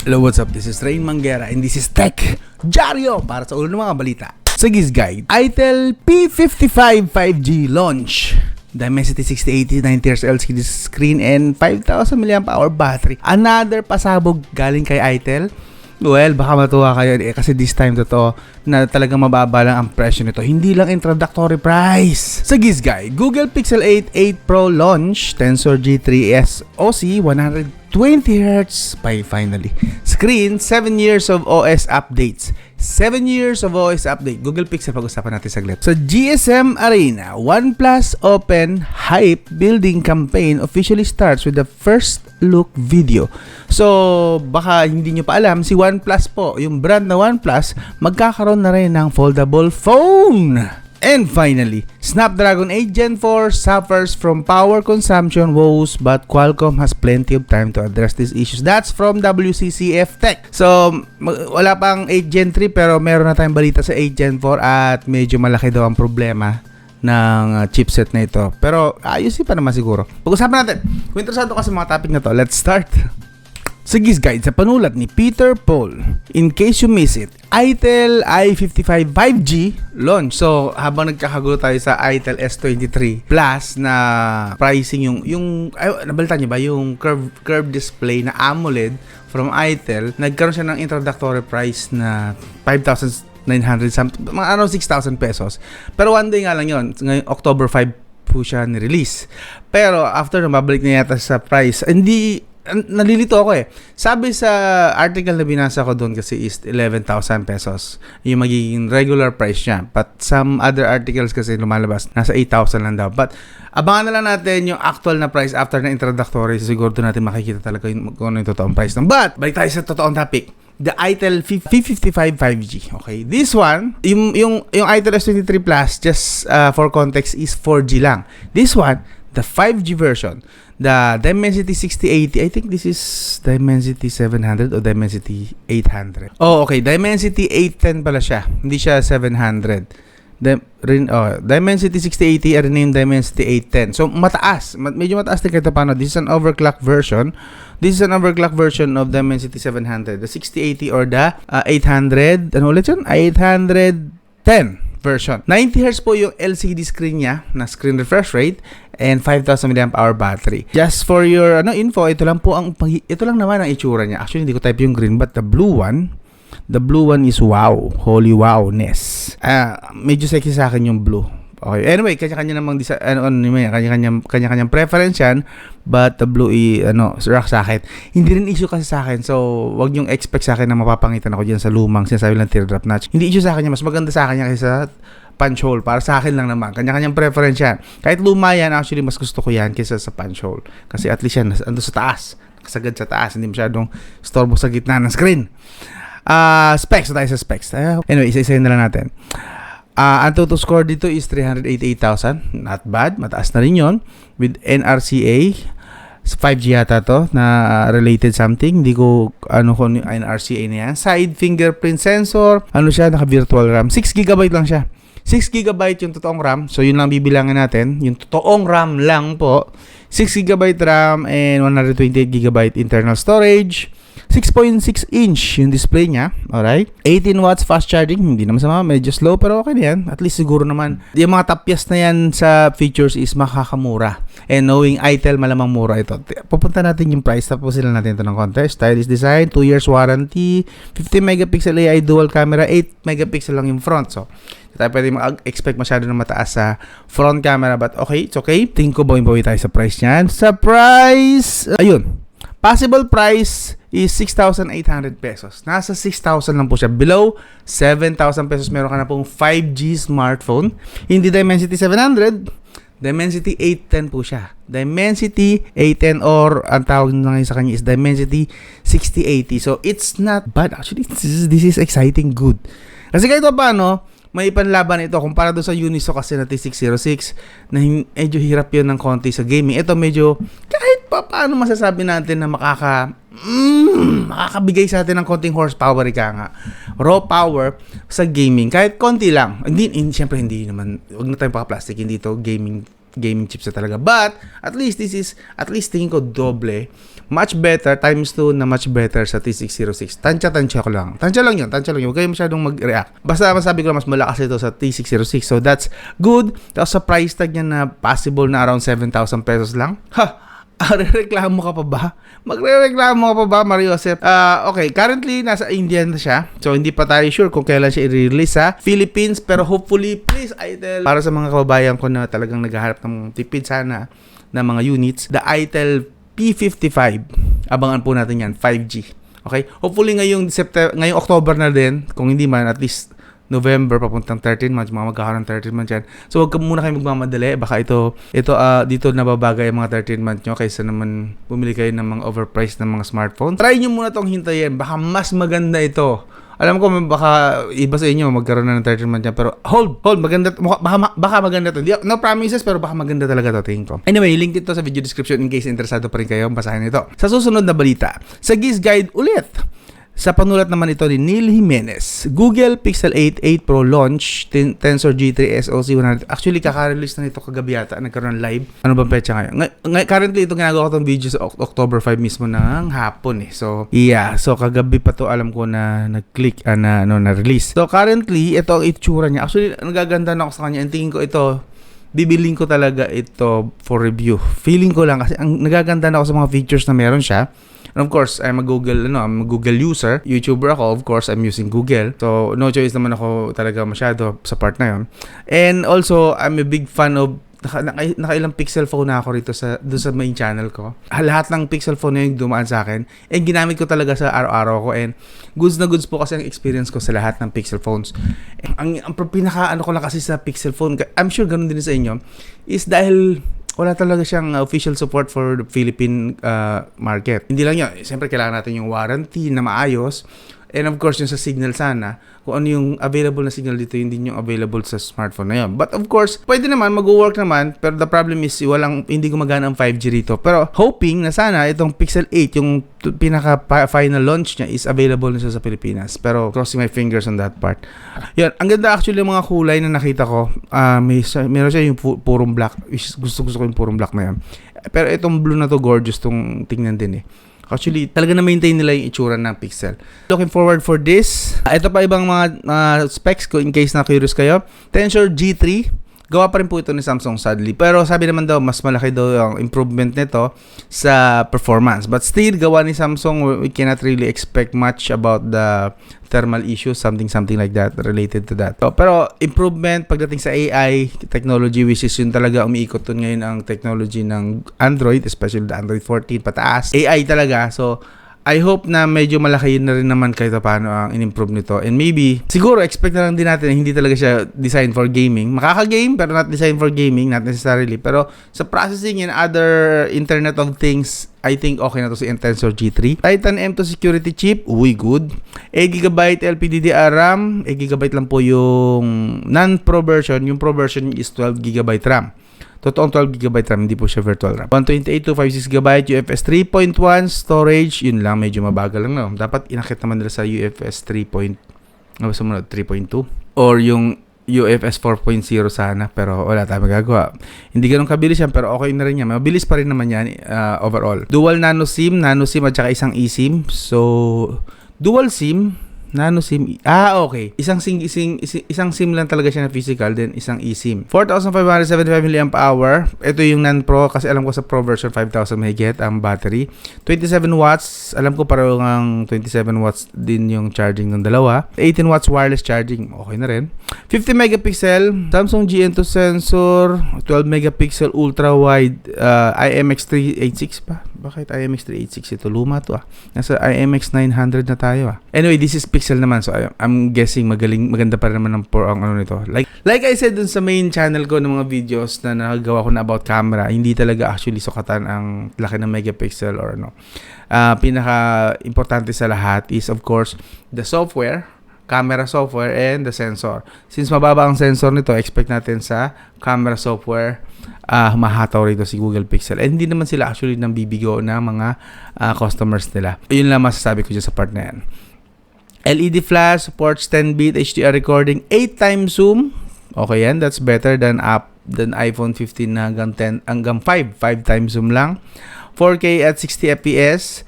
Hello, what's up? This is Rain Manguera and this is Tech Diario para sa ulo ng mga balita. Sa Guide, ITEL P55 5G launch. Dimensity 6080 90Hz LCD screen and 5,000 mAh battery. Another pasabog galing kay ITEL. Well, baka matuwa kayo kasi this time totoo na talagang mababa lang ang presyo nito. Hindi lang introductory price. Sa Guide, Google Pixel 8 8 Pro launch, Tensor G3 SoC 120Hz by finally. Screen, 7 years of OS updates. 7 years of OS update. Google Pixel, pag-usapan natin saglit. Sa GSM Arena, OnePlus Open Hype Building Campaign officially starts with the first look video. So, baka hindi nyo pa alam, si OnePlus po, yung brand na OnePlus, magkakaroon na rin ng foldable phone. And finally, Snapdragon 8 Gen 4 suffers from power consumption woes but Qualcomm has plenty of time to address these issues. That's from WCCF Tech. So, wala pang 8 Gen 3 pero meron na tayong balita sa 8 Gen 4 at medyo malaki daw ang problema ng chipset na ito. Pero ayusin pa naman siguro. Pag-usapan natin. Kung interesado ka sa mga topic na to, let's start. Sa Guide, sa panulat ni Peter Paul, in case you miss it, ITEL i55 5G launch. So, habang nagkakagulo tayo sa ITEL S23 Plus na pricing nabalita niyo ba yung curve display na AMOLED from ITEL, nagkaroon siya ng introductory price na 5,900 something, mga 6,000 pesos. Pero one day nga lang yun, ngayong October 5 po siya ni-release. Pero after mabalik na yata sa price, nalilito ako eh. Sabi sa article na binasa ko doon kasi is 11,000 pesos yung magiging regular price niya. But some other articles kasi lumalabas, nasa 8,000 lang daw. But abangan na lang natin yung actual na price after na introductory. Siguro doon natin makikita talaga kung ano yung totoong price. But, balik tayo sa totoong topic. The ITEL P55 5G. Okay, this one, yung ITEL S23 Plus, just for context, is 4G lang. This one, the 5G version, the Dimensity 6080, I think this is Dimensity 700 o Dimensity 800. Oh, okay, Dimensity 810 pala siya. Hindi siya 700. Dimensity 6080 renamed Dimensity 810. So, mataas. Medyo mataas din kahit paano. This is an overclock version. This is an overclock version of Dimensity 700. The 6080 or the 800, ano ulit yun? 810 version. 90Hz po yung LCD screen niya na screen refresh rate and 5,000 mAh battery. Just for your info, ito lang naman ang itsura niya. Actually, hindi ko type yung green, but the blue one is wow. Holy wow-ness. Medyo sexy sa akin yung blue. Okay. Anyway, kanya-kanya namang kanya-kanyang preference yan, but the blue rock sa akin. Hindi rin issue kasi sa akin. So, wag niyong expect sa akin na mapapangitan ako diyan sa lumang sinasabi lang teardrop notch. Hindi issue sa akin yan. Mas maganda sa akin yan kaysa punch hole. Para sa akin lang naman. Kanya-kanyang preference yan. Kahit luma yan, actually, mas gusto ko yan kaysa sa punch hole. Kasi at least yan, ando sa taas. Nakasagad sa taas. Hindi masyadong storbo sa gitna ng screen. Specs. Tayo sa specs. Anyway, isa-isayin na lang natin. Ang total score dito is 388,000. Not bad. Mataas na rin yun. With NRCA. 5G yata to na related something. Hindi ko kung NRCA na yan. Side fingerprint sensor. Siya? Naka-virtual RAM. 6GB lang siya. 6GB yung totoong RAM. So, yun lang bibilangan natin. Yung totoong RAM lang po. 6GB RAM and 128GB internal storage. 6.6 inch yung display niya. Alright. 18 watts fast charging. Hindi naman sama. Medyo slow pero okay na yan. At least siguro naman. Yung mga tapyas na yan sa features is makakamura. And knowing ITEL, malamang mura ito. Pupunta natin yung price. Tapos sila natin ito ng konti. Stylish design. 2 years warranty. 50 megapixel AI dual camera. 8 megapixel lang yung front. So, tayo pwede mag-expect masyado na mataas sa front camera. But okay, it's okay. Tingin ko bawin-bawi tayo sa price niyan. Sa price, ayun. Possible price is 6,800 pesos. Nasa 6,000 lang po siya. Below 7,000 pesos, meron ka na pong 5G smartphone. Hindi Dimensity 700, Dimensity 810 po siya. Dimensity 810 or ang tawag na sa kanya is Dimensity 6080. So, it's not bad. Actually, this is exciting good. Kasi kahit pa may panlaban ito kumpara doon sa Uniso kasi na T606 na medyo hirap yun ng konti sa gaming. Ito medyo kahit pa paano masasabi natin na makakabigay sa atin ng konting horsepower nga. Raw power sa gaming kahit konti lang. Siyempre hindi naman, wag na tayong paka-plastic, hindi ito gaming gaming chips na talaga. But, at least tingin ko doble. Much better, times 2 na much better sa T606. Tansya ko lang. Tansya lang yun. Huwag kayo masyadong mag-react. Basta masabi ko lang, mas malakas ito sa T606. So, that's good. Tapos sa price tag niya na possible na around 7,000 pesos lang. Reklamo ka pa ba? Magre-reklamo ka pa ba, Mario Joseph? Okay, currently, nasa India na siya. So, hindi pa tayo sure kung kailan siya i-release sa Philippines. Pero hopefully, please, ITEL, para sa mga kababayan ko na talagang naghahanap ng tipid sana na mga units, the ITEL P55. Abangan po natin yan, 5G. Okay? Hopefully, ngayong October na din. Kung hindi man, at least November papuntang 13 months, mga magkakaroon 13 months yan. So, wag ka muna kayo magmamadali. Baka dito nababagay ang mga 13 months nyo kaysa naman bumili kayo ng mga overpriced na mga smartphones. Try nyo muna tong hintayin. Baka mas maganda ito. Alam ko, baka iba sa inyo magkaroon na ng 13 months yan. Pero hold, maganda. Baka maganda to. No promises, pero baka maganda talaga to, tingin ko. Anyway, link dito sa video description in case interesado pa rin kayo. Basahin ito. Sa susunod na balita, sa Giz Guide ulit. Sa panulat naman ito ni Neil Jimenez, Google Pixel 8 8 Pro launch, Tensor G3 SoC 100. Actually, kaka-release na nito kagabi yata. Nagkaroon ng live. Ano bang petsa ngayon? Currently, ito ginagawa ko itong video sa October 5 mismo ng hapon eh. So, yeah. So, kagabi pa to alam ko na nag-click, na-release. So, currently, ito ang itsura niya. Actually, nagaganda na ako sa kanya. Ang tingin ko ito, bibiling ko talaga ito for review. Feeling ko lang kasi ang nagaganda na ako sa mga features na meron siya. And of course, I'm a Google user. YouTuber ako, of course, I'm using Google. So, no choice naman ako talaga masyado sa part na yon. And also, I'm a big fan of nakailang pixel phone na ako rito doon sa main channel ko. Lahat ng pixel phone na yung dumaan sa akin. And ginamit ko talaga sa araw-araw ko. And goods na goods po kasi ang experience ko sa lahat ng pixel phones. Ang pinaka ko lang kasi sa pixel phone, I'm sure ganun din sa inyo, is dahil wala talaga siyang official support for the Philippine market. Hindi lang yun. Siyempre, kailangan natin yung warranty na maayos. And of course, yung sa signal sana, kung ano yung available na signal dito, hindi yung available sa smartphone na yun. But of course, pwede naman, mag-work naman. Pero the problem is, hindi gumagana ang 5G rito. Pero hoping na sana itong Pixel 8, yung pinaka-final launch niya is available na siya sa Pilipinas. Pero crossing my fingers on that part. Yan, ang ganda actually yung mga kulay na nakita ko. Meron siya yung purong black. Gusto ko yung purong black na yan. Pero itong blue na to, gorgeous tong tingnan din eh. Actually, talaga na-maintain nila yung itsura ng Pixel. Looking forward for this. Ito pa ibang mga specs ko in case na curious kayo. Tensor G3. Gawa pa rin po ito ni Samsung sadly. Pero sabi naman daw, mas malaki daw yung improvement nito sa performance. But still, gawa ni Samsung, we cannot really expect much about the thermal issues, something like that related to that. So, pero improvement pagdating sa AI technology, which is yun talaga umiikot dun ngayon ang technology ng Android, especially the Android 14 pataas. AI talaga. So, I hope na medyo malaki na rin naman kahit paano ang in-improve nito. And maybe, siguro expect na lang din natin na hindi talaga siya designed for gaming. Makaka-game, pero not designed for gaming, not necessarily. Pero sa processing and other Internet of Things, I think okay na to si Tensor G3. Titan M2 security chip, good. 8GB LPDDR RAM, 8GB lang po yung non-Pro version. Yung Pro version is 12GB RAM. Totoong 12GB RAM, hindi po siya virtual RAM. 128, 256GB, UFS 3.1 storage, yun lang, medyo mabagal lang, no? Dapat inakit naman nila sa UFS 3.2 or yung UFS 4.0 sana, pero wala tayong magagawa. Hindi ganun kabilis yan, pero okay na rin yan. Mabilis pa rin naman yan overall. Dual nano SIM at saka isang eSIM. So, dual SIM, nano SIM. Okay. Isang SIM lang talaga siya na physical, then isang eSIM. 4,575 mAh. Ito yung non-Pro kasi alam ko sa Pro version 5,000 mAh ang battery. 27 watts. Alam ko parang ang 27 watts din yung charging ng dalawa. 18 watts wireless charging. Okay na rin. 50 megapixel Samsung GN2 sensor. 12 megapixel ultra wide IMX386 pa. Bakit IMX386 ito? Luma to Nasa IMX900 na tayo Anyway, this is Pixel naman. So, I'm guessing maganda pa rin naman ang ano nito. Like I said dun sa main channel ko ng mga videos na nagagawa ko na about camera, hindi talaga actually sukatan ang laki ng megapixel or ano. Pinaka-importante sa lahat is of course the software, camera software, and the sensor. Since mababa ang sensor nito, expect natin sa camera software mahataw rito si Google Pixel. And hindi naman sila actually nang bibigo ng mga customers nila. Yun lang masasabi ko dyan sa part na yan. LED flash, supports 10-bit HDR recording, 8x zoom. Okay yan, that's better than then iPhone 15 na hanggang 5 times zoom lang, 4K at 60 fps.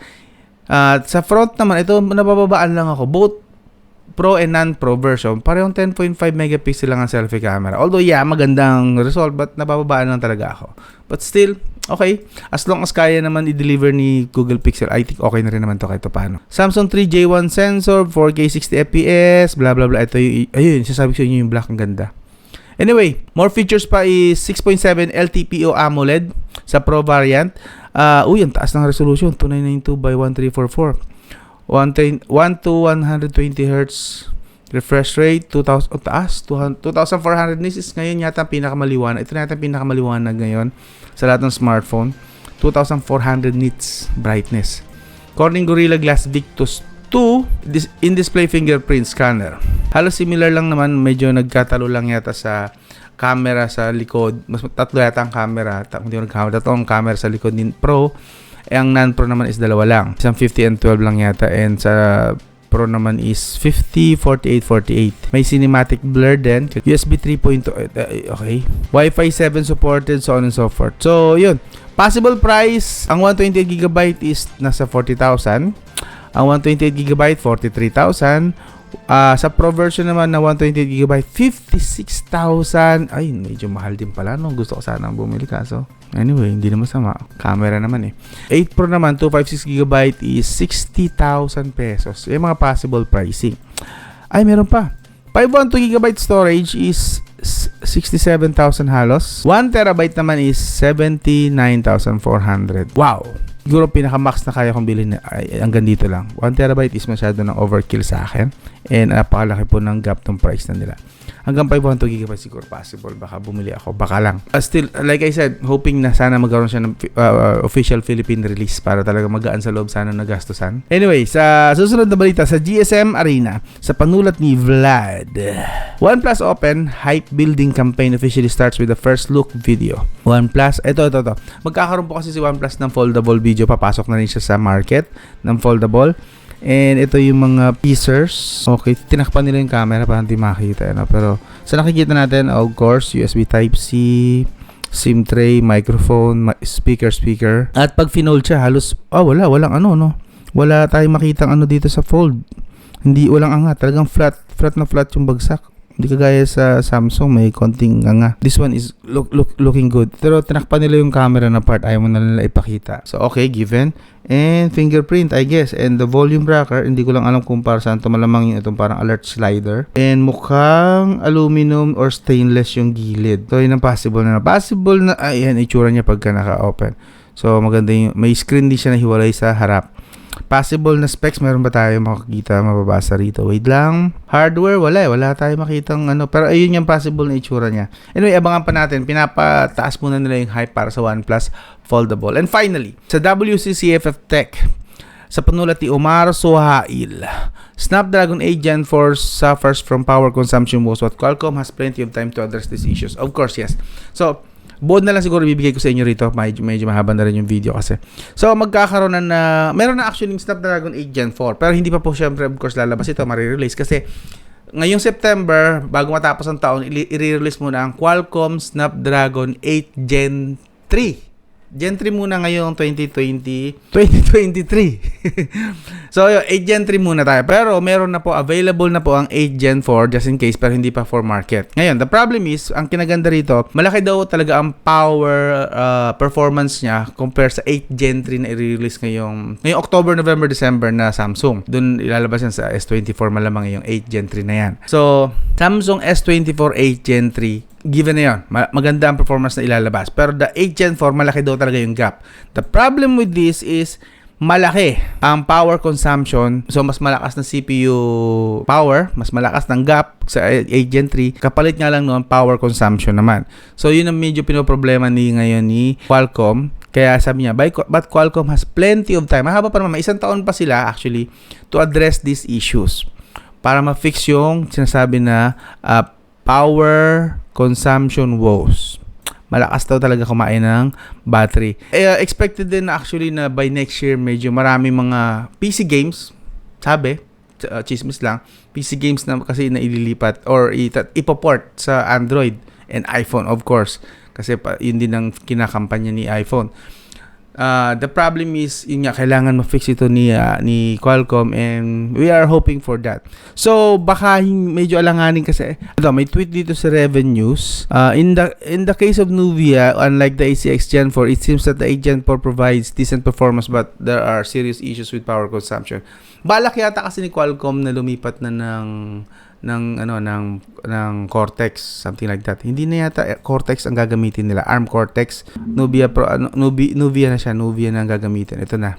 At sa front naman, ito nabababaan lang ako, both Pro and non-Pro version, parehong 10.5 megapixel lang ang selfie camera. Although magandang result, but nabababaan lang talaga ako. But still, okay. As long as kaya naman i-deliver ni Google Pixel, I think okay na rin naman to kahit paano. Samsung 3J1 sensor, 4K 60 fps, blah blah blah. Ito ayun, sasabi ko inyo yung black, ang ganda. Anyway, more features pa is 6.7 LTPO AMOLED sa Pro variant. Ang taas ng resolution, 2992 by 1344. 1 to 120 Hz refresh rate, 2,000, taas, 2,400 nits is ngayon yata pinakamaliwanag. Ito na yata pinakamaliwanag ngayon sa lahat ng smartphone. 2,400 nits brightness. Corning Gorilla Glass Victus 2 in-display fingerprint scanner. Halos similar lang naman, medyo nagkatalo lang yata sa camera sa likod. Mas tatlo yata ang camera. Tatlong camera sa likod din Pro. Ang non-Pro naman is dalawa lang. Isang 50 and 12 lang yata. And sa Pro naman is 50, 48, 48. May cinematic blur din. USB 3.0. Okay. Wi-Fi 7 supported, so on and so forth. So, yun. Possible price, ang 128GB is nasa 40,000. Ang 128GB, 43,000. Sa Pro version naman na 128GB, 56,000. Ay, medyo mahal din pala. No? Gusto ko sana bumili kaso. Anyway, hindi naman sama. Camera naman 8 Pro naman, 256GB is 60,000 pesos. Yung mga possible pricing. Ay, meron pa. 512GB storage is 67,000 halos. 1TB naman is 79,400. Wow! Siguro pinaka-max na kaya kong bilhin na hanggang dito lang. 1TB is masyado ng overkill sa akin. And napakalaki po ng gap ng price na nila. Hanggang 512GB siguro possible. Baka bumili ako. Baka lang. Still, like I said, hoping na sana magkaroon siya ng official Philippine release para talaga magaan sa loob sana nagastusan. Anyway, sa susunod na balita sa GSM Arena, sa panulat ni Vlad. OnePlus Open Hype Building Campaign officially starts with the first look video. OnePlus, ito. Magkakaroon po kasi si OnePlus ng foldable video. Papasok na rin siya sa market ng foldable. And ito yung mga teasers. Okay, tinakpan nila yung camera para hindi makita. Pero sa nakikita natin, of course, USB Type-C, SIM tray, microphone, speaker. At pag finold siya, halos, walang wala tayong makitang dito sa fold. Walang angat. Talagang flat yung bagsak. Hindi kagaya sa Samsung, may konting anga. This one is looking good. Pero tinakpan nila yung camera na part, ayaw mo na nila ipakita. So okay, given. And fingerprint, I guess. And the volume rocker, hindi ko lang alam kung para saan ito. Malamang yung itong parang alert slider. And mukhang aluminum or stainless yung gilid. So yun ang possible na. Ayan, itsura niya pagka naka-open. So maganda yung, may screen din siya na hiwalay sa harap. Possible na specs, meron ba tayo makikita, mababasa rito? Wait lang. Hardware, wala tayo makitang pero ayun yung possible na itsura niya. Anyway, abangan pa natin. Pinapataas muna nila yung hype para sa OnePlus Foldable. And finally, sa WCCFF Tech, sa panulat ni Omar Sohail, Snapdragon 8 Gen 4 suffers from power consumption woes, but Qualcomm has plenty of time to address these issues. Of course, yes. So, buod na lang siguro bibigay ko sa inyo rito. Medyo mahaba na rin yung video kasi. So, magkakaroon meron na actually yung Snapdragon 8 Gen 4. Pero hindi pa po syempre, of course, lalabas ito, marirelease. Kasi, ngayong September, bago matapos ang taon, i-release muna ang Qualcomm Snapdragon 8 Gen 3. Gen 3 muna ngayong 2023. So, 8 Gen 3 muna tayo. Pero, meron na po, available na po ang 8 Gen 4 just in case, pero hindi pa for market. Ngayon, the problem is, ang kinaganda rito, malaki daw talaga ang power performance niya compare sa 8 Gen 3 na i-release ngayong October, November, December na Samsung. Doon ilalabas yan sa S24 malamang yung 8 Gen 3 na yan. So, Samsung S24 8 Gen 3, given na yun. Maganda ang performance na ilalabas. Pero the 8 Gen 4, malaki daw talaga yung gap. The problem with this is, malaki ang power consumption. So, mas malakas na CPU power, mas malakas ng gap sa 8 Gen 3. Kapalit nga lang noon, power consumption naman. So, yun ang medyo pinoproblema ngayon ni Qualcomm. Kaya sabi niya, but Qualcomm has plenty of time. Mahaba pa naman, may isang taon pa sila actually to address these issues. Para ma-fix yung sinasabi na power consumption woes. Malakas daw talaga kumain ng battery. Expected din na actually na by next year medyo marami mga PC games, sabi, chismis lang, PC games na kasi na ililipat or ipoport sa Android. and iPhone, of course. Kasi yun din ang kinakampanya ni iPhone. The problem is, yun nga, kailangan ma-fix ito ni Qualcomm, and we are hoping for that. So, baka medyo alanganin kasi. May tweet dito sa Revenues. In the case of Nuvia, unlike the ACX Gen 4, it seems that the 8 Gen 4 provides decent performance, but there are serious issues with power consumption. Balak yata kasi ni Qualcomm na lumipat na ng Cortex, something like that. Hindi na yata Cortex ang gagamitin nila, ARM Cortex. Nuvia na siya, Nuvia na ang gagamitin. Ito na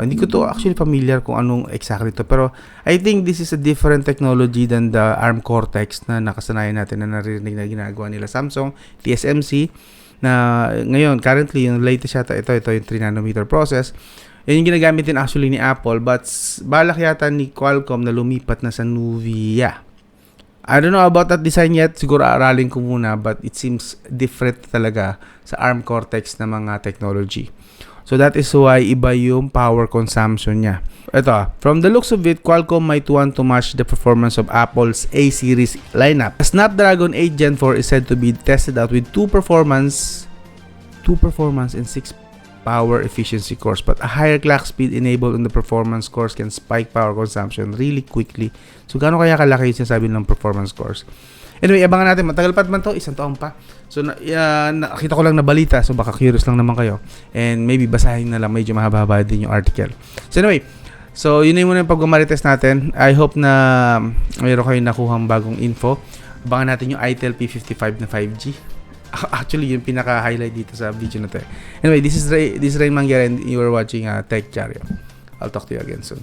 hindi ko to actually familiar kung anong exactly to, pero I think this is a different technology than the ARM Cortex na nakasanayan natin na naririnig na ginagawa nila Samsung, TSMC, na ngayon currently yung latest yata ito yung 3 nanometer process. Yan yung ginagamit din actually ni Apple, but balak yata ni Qualcomm na lumipat na sa Nuvia. I don't know about that design yet. Siguro aralin ko muna, but it seems different talaga sa ARM Cortex na mga technology. So that is why iba yung power consumption niya. Ito, from the looks of it, Qualcomm might want to match the performance of Apple's A-series lineup. The Snapdragon 8 Gen 4 is said to be tested out with 2 performance and 6 power efficiency cores, but a higher clock speed enabled on the performance cores can spike power consumption really quickly. So gaano kaya kalaki yung sinasabi ng performance cores? Anyway, abangan natin. Matagal pa naman to, 1 taon pa. So nakita ko lang na balita, so baka curious lang naman kayo, and maybe basahin na lang, medyo mahaba-haba din yung article. So anyway, so yun na muna yung pag-marites natin. I hope na mayroon kayong nakuhang bagong info. Abangan natin yung Itel P55 na 5G. Actually, yung pinaka-highlight dito sa video na to. Anyway, this is Rain Mangyari, and you are watching Tech Jaryo. I'll talk to you again soon.